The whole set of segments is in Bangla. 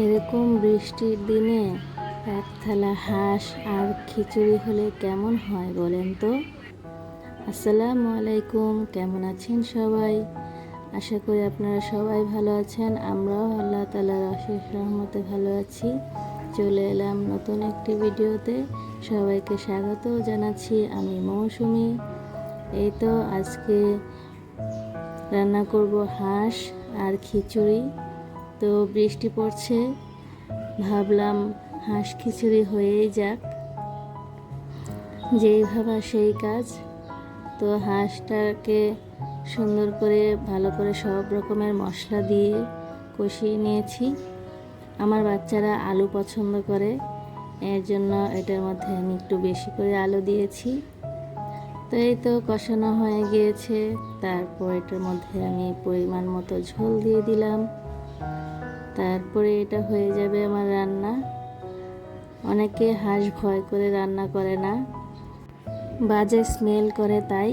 এরকম বৃষ্টির দিনে এক থালা হাঁস আর খিচুড়ি হলে কেমন হয় বলেন তো। আসসালামু আলাইকুম, কেমন আছেন সবাই? আশা করি আপনারা সবাই ভালো আছেন। আমরাও আল্লাহ তাআলার অশেষ রহমতে ভালো আছি। চলে এলাম নতুন একটি ভিডিওতে। সবাইকে স্বাগত জানাচ্ছি। আমি মৌসুমি। এই তো আজকে রান্না করব হাঁস আর খিচুড়ি। তো বৃষ্টি পড়ছে, ভাবলাম হাঁস খিচুড়ি হয়েই যাক, যেই ভাবা সেই কাজ। তো হাঁসটাকে সুন্দর করে ভালো করে সব রকমের মশলা দিয়ে কষিয়ে নিয়েছি। আমার বাচ্চারা আলু পছন্দ করে, এর জন্য এটার মধ্যে আমি একটু বেশি করে আলু দিয়েছি। তো এই তো কষানো হয়ে গিয়েছে। তারপর এটার মধ্যে আমি পরিমাণ মতো ঝোল দিয়ে দিলাম। তারপরে এটা হয়ে যাবে আমার রান্না। অনেকে হাঁস ভয় করে রান্না করে না, বাজে স্মেল করে, তাই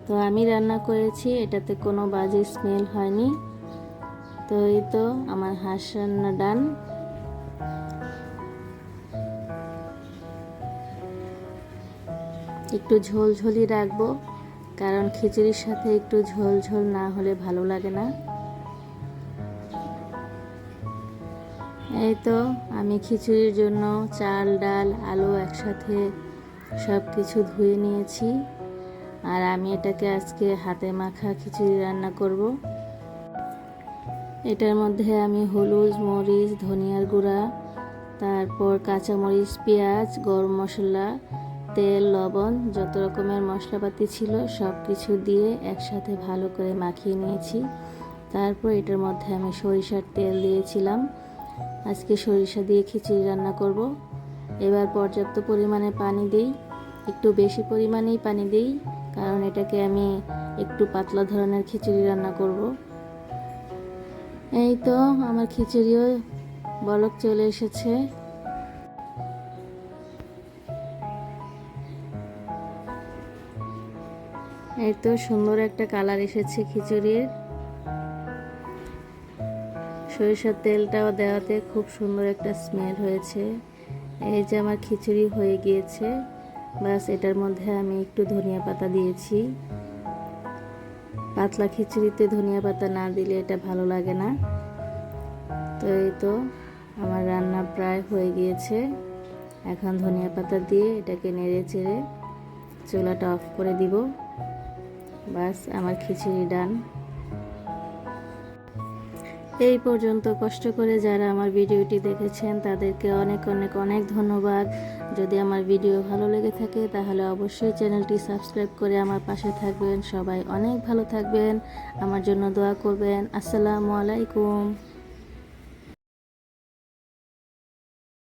তো আমি রান্না করেছি, এটাতে কোনো বাজে স্মেল হয়নি। তো এই তো আমার হাঁস রান্না ডান। একটু ঝোল ঝোলই রাখবো, কারণ খিচুড়ির সাথে একটু ঝোল ঝোল না হলে ভালো লাগে না। এই তো আমি খিচুড়ির জন্য চাল, ডাল, আলু একসাথে সব কিছু ধুয়ে নিয়েছি। আর আমি এটাকে আজকে হাতে মাখা খিচুড়ি রান্না করব। এটার মধ্যে আমি হলুদ, মরিচ, ধনিয়ার গুঁড়া, তারপর কাঁচামরিচ, পেঁয়াজ, গরম মশলা, তেল, লবণ, যত রকমের মশলাপাতি ছিল সব কিছু দিয়ে একসাথে ভালো করে মাখিয়ে নিয়েছি। তারপর এটার মধ্যে আমি সরিষার তেল দিয়েছিলাম। আজকে সরিষা দিয়ে খিচুড়ি রান্না করব। এবার পর্যাপ্ত পরিমাণে পানি দিই, একটু বেশি পরিমাণেই পানি দিই, কারণ এটাকে আমি একটু পাতলা ধরনের খিচুড়ি রান্না করব। এই তো আমার খিচুড়িও বলক চলে এসেছে। এই তো সুন্দর একটা কালার এসেছে খিচুড়ির। সরিষার তেলটাও দেওয়াতে খুব সুন্দর একটা স্মেল হয়েছে। এই যে আমার খিচুড়ি হয়ে গিয়েছে। বাস এটার মধ্যে আমি একটু ধনিয়া পাতা দিয়েছি। পাতলা খিচুড়িতে ধনিয়া পাতা না দিলে এটা ভালো লাগে না। তো এই তো আমার রান্না প্রায় হয়ে গিয়েছে। এখন ধনিয়া পাতা দিয়ে এটাকে নেড়ে চেড়ে চুলাটা অফ করে দিব। বাস আমার খিচুড়ি ডান। এই পর্যন্ত কষ্ট করে যারা আমার ভিডিওটি দেখেছেন তাদেরকে অনেক অনেক অনেক ধন্যবাদ। যদি আমার ভিডিও ভালো লেগে থাকে তাহলে অবশ্যই চ্যানেলটি সাবস্ক্রাইব করে আমার পাশে থাকবেন। সবাই অনেক ভালো থাকবেন, আমার জন্য দোয়া করবেন। আসসালামু আলাইকুম।